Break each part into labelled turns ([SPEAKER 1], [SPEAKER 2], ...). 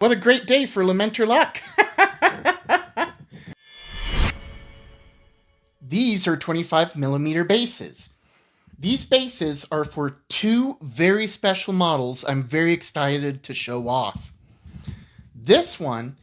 [SPEAKER 1] What a great day for Lamenter luck. These are 25mm bases. These bases are for two very special models I'm very excited to show off. This one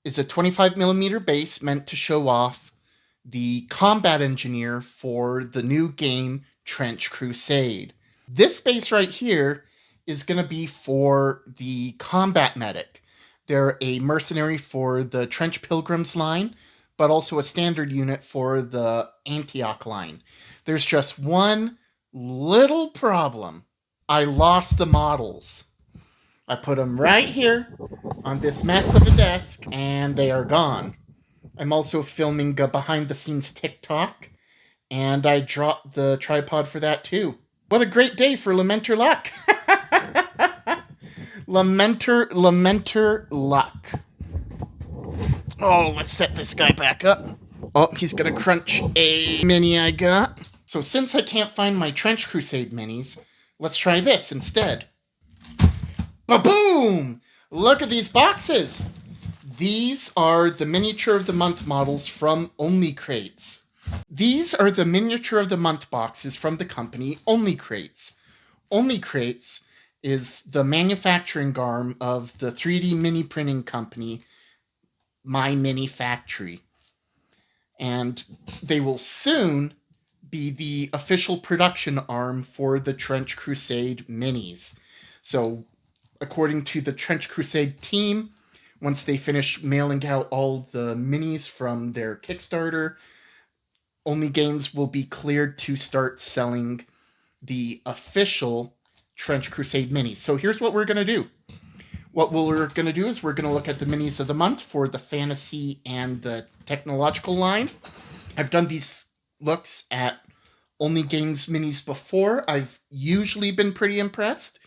[SPEAKER 1] is a 25mm base meant to show off the combat engineer for the new game Trench Crusade. This base right here is going to be for the combat medic. They're a mercenary for the Trench Pilgrims line, but also a standard unit for the Antioch line. There's just one little problem. I lost the models. I put them right here on this mess of a desk, and they are gone. I'm also filming a behind-the-scenes TikTok, and I dropped the tripod for that too. What a great day for Lamenter luck. Lamenter luck. Oh, let's set this guy back up. Oh, he's gonna crunch a mini I got. So since I can't find my Trench Crusade minis, let's try this instead. Ba-boom! Look at these boxes! These are the Miniature of the Month models from Only Crates. These are the Miniature of the Month boxes from the company Only Crates. Only Crates is the manufacturing arm of the 3D mini printing company My Mini Factory. And they will soon be the official production arm for the Trench Crusade minis. So, according to the Trench Crusade team, once they finish mailing out all the minis from their Kickstarter, Only Games will be cleared to start selling the official Trench Crusade minis. So here's what we're going to do. What we're going to do is we're going to look at the minis of the month for the fantasy and the technological line. I've done these looks at Only Games minis before. I've usually been pretty impressed.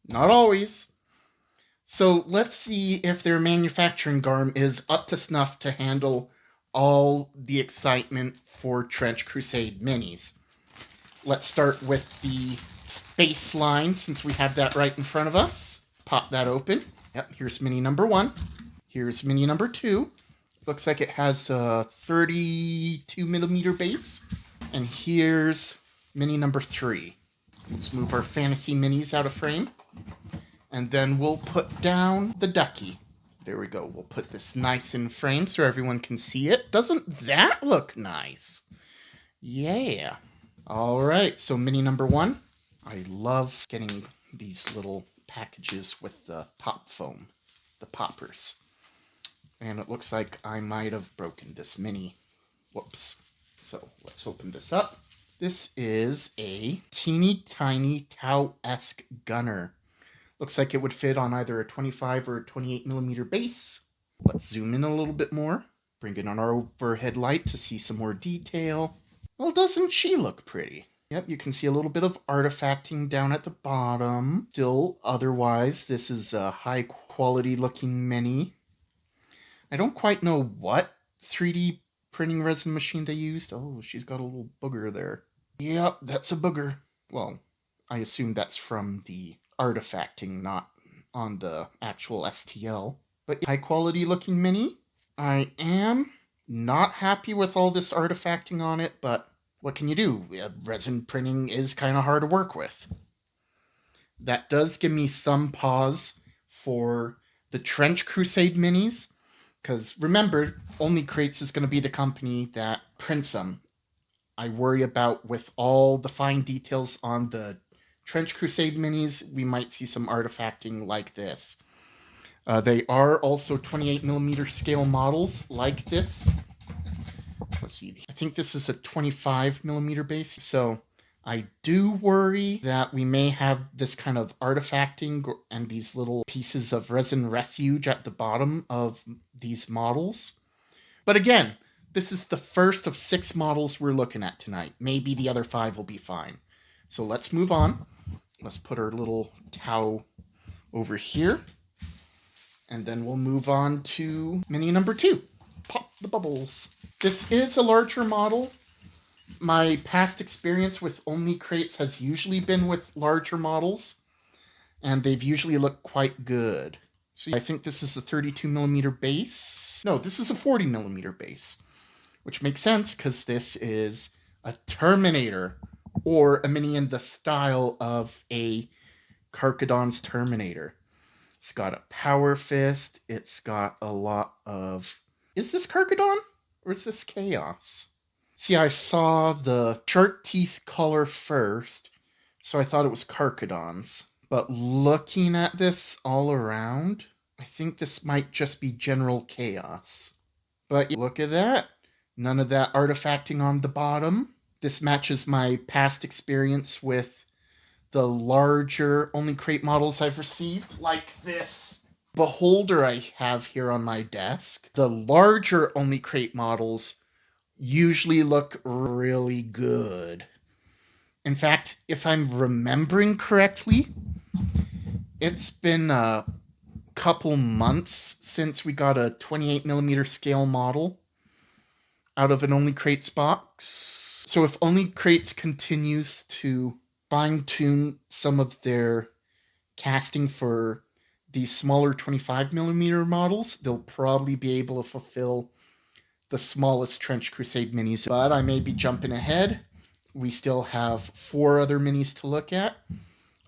[SPEAKER 1] Not always. So let's see if their manufacturing arm is up to snuff to handle all the excitement for Trench Crusade minis. Let's start with the space line, since we have that right in front of us. Pop that open. Yep, here's mini number 1. Here's mini number 2. Looks like it has a 32mm base. And here's mini number 3. Let's move our fantasy minis out of frame. And then we'll put down the ducky. There we go. We'll put this nice in frame so everyone can see it. Doesn't that look nice? Yeah. All right, so mini number 1. I love getting these little packages with the pop foam, the poppers. And it looks like I might have broken this mini. Whoops. So let's open this up. This is a teeny tiny Tau-esque gunner. Looks like it would fit on either a 25 or a 28mm base. Let's zoom in a little bit more. Bring it on our overhead light to see some more detail. Well, doesn't she look pretty? Yep, you can see a little bit of artifacting down at the bottom. Still, otherwise, this is a high quality looking mini. I don't quite know what 3D printing resin machine they used. Oh, she's got a little booger there. Yep, that's a booger. Well, I assume that's from the artifacting, not on the actual STL. But high quality looking mini. I am not happy with all this artifacting on it, but what can you do? Resin printing is kind of hard to work with. That does give me some pause for the Trench Crusade minis, because remember, Only Crates is going to be the company that prints them. I worry about, with all the fine details on the Trench Crusade minis, we might see some artifacting like this. They are also 28mm scale models like this. Let's see, I think this is a 25mm base, so I do worry that we may have this kind of artifacting and these little pieces of resin refuge at the bottom of these models. But again, this is the first of 6 models we're looking at tonight. Maybe the other 5 will be fine. So let's move on. Let's put our little Tau over here. And then we'll move on to mini number 2. Pop the bubbles. This is a larger model. My past experience with Only Crates has usually been with larger models, and they've usually looked quite good. So I think this is a 32mm base. No, this is a 40mm base, which makes sense because this is a Terminator, or a mini in the style of a Karkadon's Terminator. It's got a power fist. It's got a lot of... Is this Karkadon or is this Chaos? See, I saw the shark teeth color first, so I thought it was Karkadon's. But looking at this all around, I think this might just be General Chaos. But look at that. None of that artifacting on the bottom. This matches my past experience with the larger only crate models I've received, like this beholder I have here on my desk. The larger only crate models usually look really good. In fact, if I'm remembering correctly, it's been a couple months since we got a 28mm scale model out of an Only Crates box. So if Only Crates continues to fine-tune some of their casting for these smaller 25mm models, they'll probably be able to fulfill the smallest Trench Crusade minis. But I may be jumping ahead. We still have 4 other minis to look at.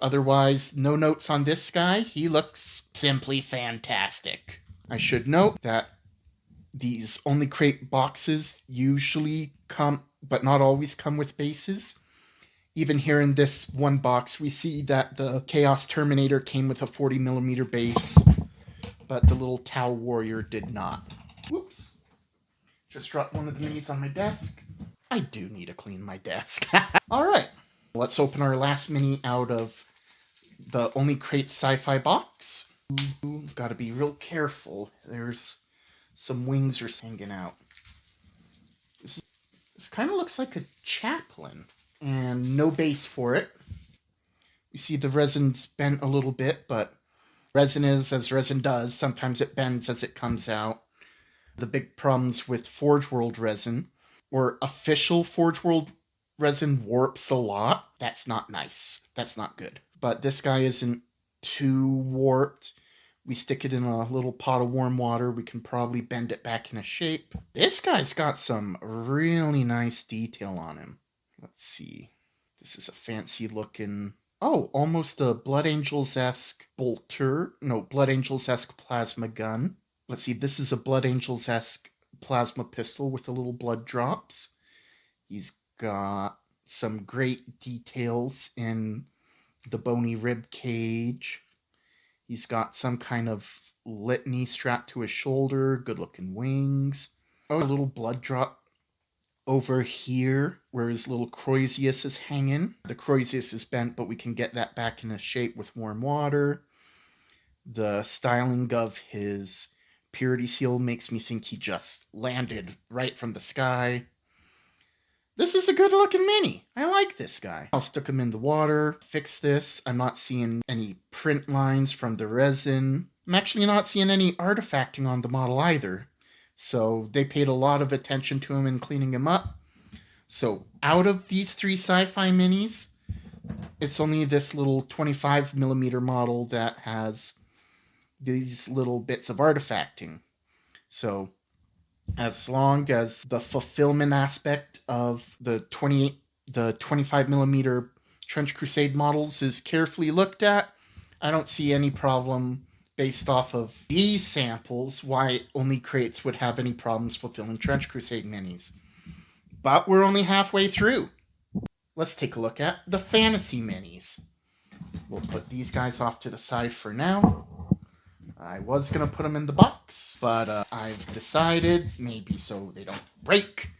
[SPEAKER 1] Otherwise, no notes on this guy. He looks simply fantastic. I should note that these Only Crate boxes usually come, but not always come with bases. Even here in this one box, we see that the Chaos Terminator came with a 40mm base, but the little Tau Warrior did not. Whoops. Just dropped one of the minis on my desk. I do need to clean my desk. All right. Let's open our last mini out of the Only Crate Sci-Fi box. Ooh, gotta be real careful. There's some wings are hanging out. This kind of looks like a chaplain. And no base for it. You see the resin's bent a little bit, but resin is as resin does. Sometimes it bends as it comes out. The big problems with Forge World resin, or official Forge World resin, warps a lot. That's not nice. That's not good. But this guy isn't too warped. We stick it in a little pot of warm water. We can probably bend it back into shape. This guy's got some really nice detail on him. Let's see. This is a fancy looking... Oh, almost a Blood Angels-esque bolter. No, Blood Angels-esque plasma gun. Let's see, this is a Blood Angels-esque plasma pistol with the little blood drops. He's got some great details in the bony rib cage. He's got some kind of litany strapped to his shoulder. Good looking wings. Oh, a little blood drop over here where his little Croisius is hanging. The Croisius is bent, but we can get that back into shape with warm water. The styling of his purity seal makes me think he just landed right from the sky. This is a good looking mini. I like this guy. I'll stick him in the water, fix this. I'm not seeing any print lines from the resin. I'm actually not seeing any artifacting on the model either. So they paid a lot of attention to him in cleaning him up. So out of these 3 sci-fi minis, it's only this little 25mm model that has these little bits of artifacting. So as long as the fulfillment aspect of the 25mm Trench Crusade models is carefully looked at, I don't see any problem based off of these samples why Only Crates would have any problems fulfilling Trench Crusade minis. But we're only halfway through. Let's take a look at the fantasy minis. We'll put these guys off to the side for now. I was going to put them in the box, but I've decided, maybe so they don't break,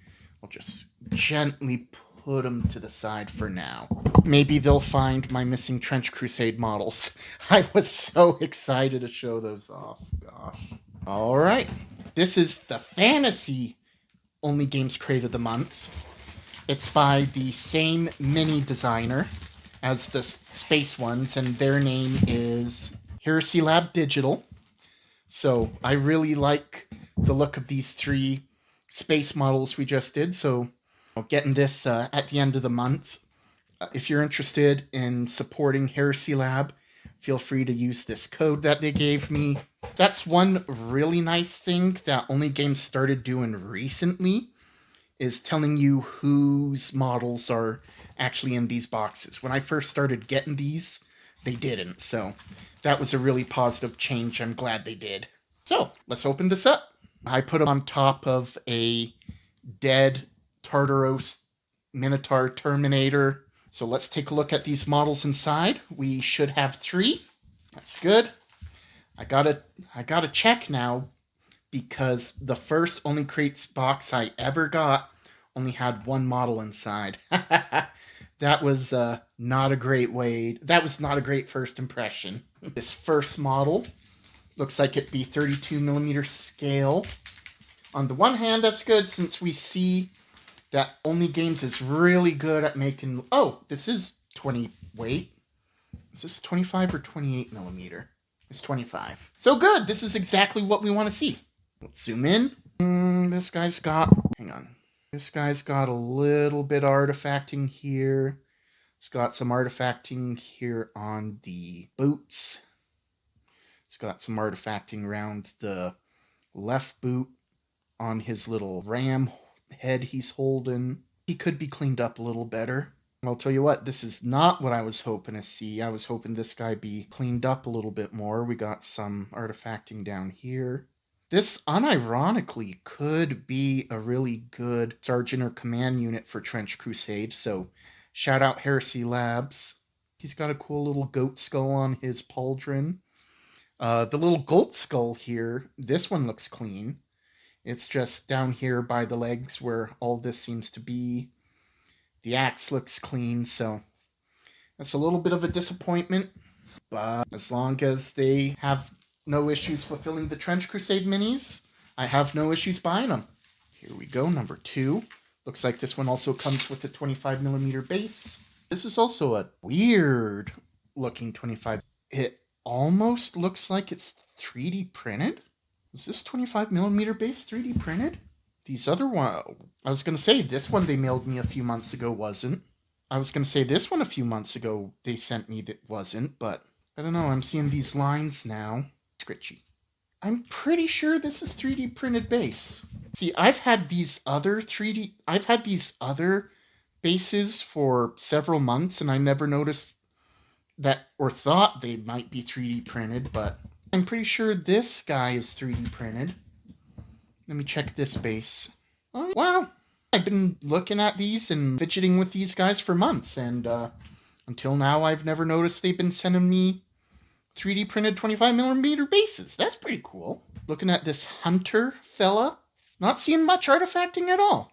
[SPEAKER 1] I'll just gently put them to the side for now. Maybe they'll find my missing Trench Crusade models. I was so excited to show those off. Gosh. All right. This is the fantasy Only Games Crate of the Month. It's by the same mini designer as the space ones, and their name is Heresy Lab Digital. So I really like the look of these 3 space models we just did. So getting this at the end of the month. If you're interested in supporting Heresy Lab, feel free to use this code that they gave me. That's one really nice thing that only games started doing recently, is telling you whose models are actually in these boxes. When I first started getting these, they didn't. So that was a really positive change. I'm glad they did. So let's open this up. I put them on top of a dead Tartaros Minotaur Terminator. So let's take a look at these models inside. We should have 3. That's good. I gotta check now, because the first Only Crates box I ever got only had 1 model inside. That was not a great way. That was not a great first impression. This first model looks like it'd be 32mm scale. On the one hand, that's good, since we see that Only Games is really good at making... Oh, this is 20... Wait. Is this 25 or 28mm? It's 25. So good. This is exactly what we want to see. Let's zoom in. This guy's got... Hang on. This guy's got a little bit of artifacting here. It's got some artifacting here on the boots. It's got some artifacting around the left boot on his little ram head he's holding. He could be cleaned up a little better. I'll tell you what, this is not what I was hoping to see. I was hoping this guy be cleaned up a little bit more. We got some artifacting down here. This, unironically, could be a really good sergeant or command unit for Trench Crusade, so shout out Heresy Labs. He's got a cool little goat skull on his pauldron. The little goat skull here, this one looks clean. It's just down here by the legs where all this seems to be. The axe looks clean, so that's a little bit of a disappointment. But as long as they have no issues fulfilling the Trench Crusade minis, I have no issues buying them. Here we go, number 2. Looks like this one also comes with a 25mm base. This is also a weird looking 25. It almost looks like it's 3D printed. Is this 25mm base 3D printed? These other one, I was going to say this one they mailed me a few months ago wasn't. I was going to say this one a few months ago they sent me that wasn't, but I don't know. I'm seeing these lines now. Scritchy. I'm pretty sure this is 3D printed base. See, I've had these other bases for several months, and I never noticed that or thought they might be 3D printed, but I'm pretty sure this guy is 3D printed. Let me check this base. Oh, wow. I've been looking at these and fidgeting with these guys for months, and until now I've never noticed they've been sending me 3D printed 25mm bases. That's pretty cool. Looking at this hunter fella, not seeing much artifacting at all.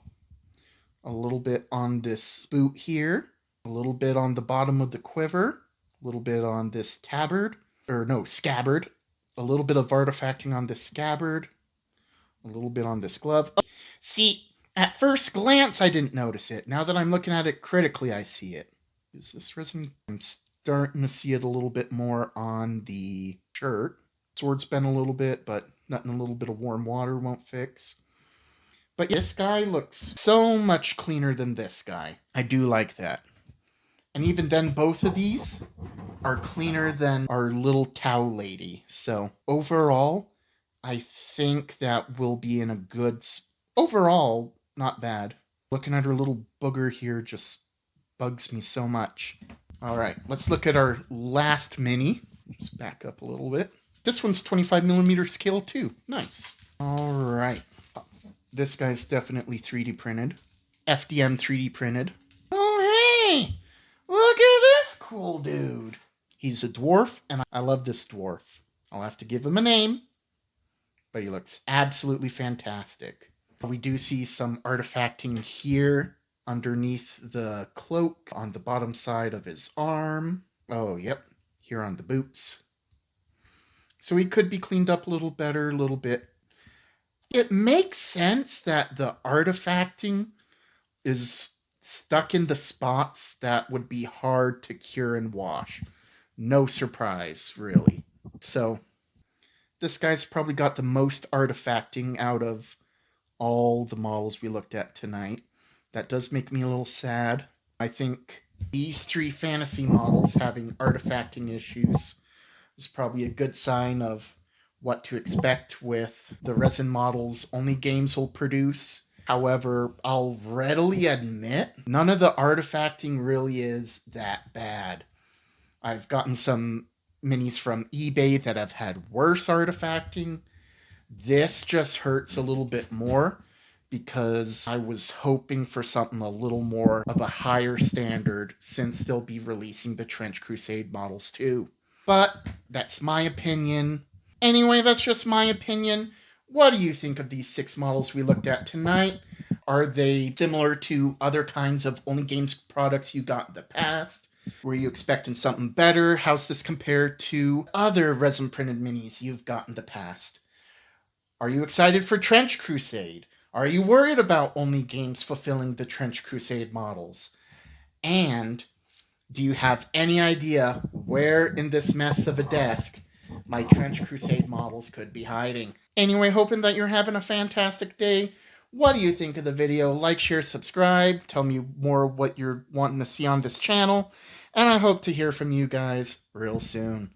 [SPEAKER 1] A little bit on this boot here, a little bit on the bottom of the quiver, a little bit on this scabbard, a little bit of artifacting on this scabbard, a little bit on this glove. See, at first glance I didn't notice it. Now that I'm looking at it critically, I see it. Is this resin? I'm starting to see it a little bit more on the shirt. Sword's been a little bit, but nothing a little bit of warm water won't fix. But this guy looks so much cleaner than this guy. I do like that. And even then, both of these are cleaner than our little Tau lady. So overall, I think that will be in a good... Overall, not bad. Looking at her little booger here just bugs me so much. All right, let's look at our last mini. Just back up a little bit. This one's 25mm scale too. Nice. All right. This guy's definitely 3D printed. FDM 3D printed. Oh, hey! Look at this cool dude. He's a dwarf, and I love this dwarf. I'll have to give him a name, but he looks absolutely fantastic. We do see some artifacting here underneath the cloak on the bottom side of his arm. Oh, yep, here on the boots. So he could be cleaned up a little better, a little bit. It makes sense that the artifacting is stuck in the spots that would be hard to cure and wash. No surprise, really. So this guy's probably got the most artifacting out of all the models we looked at tonight. That does make me a little sad. I think these 3 fantasy models having artifacting issues is probably a good sign of what to expect with the resin models only games will produce. However, I'll readily admit none of the artifacting really is that bad. I've gotten some minis from eBay that have had worse artifacting. This just hurts a little bit more because I was hoping for something a little more of a higher standard since they'll be releasing the Trench Crusade models too. But that's my opinion. Anyway, that's just my opinion. What do you think of these 6 models we looked at tonight? Are they similar to other kinds of Only Games products you got in the past? Were you expecting something better? How's this compared to other resin printed minis you've got in the past? Are you excited for Trench Crusade? Are you worried about Only Games fulfilling the Trench Crusade models? And do you have any idea where in this mess of a desk my Trench Crusade models could be hiding? Anyway, hoping that you're having a fantastic day. What do you think of the video? Like, share, subscribe. Tell me more what you're wanting to see on this channel. And I hope to hear from you guys real soon.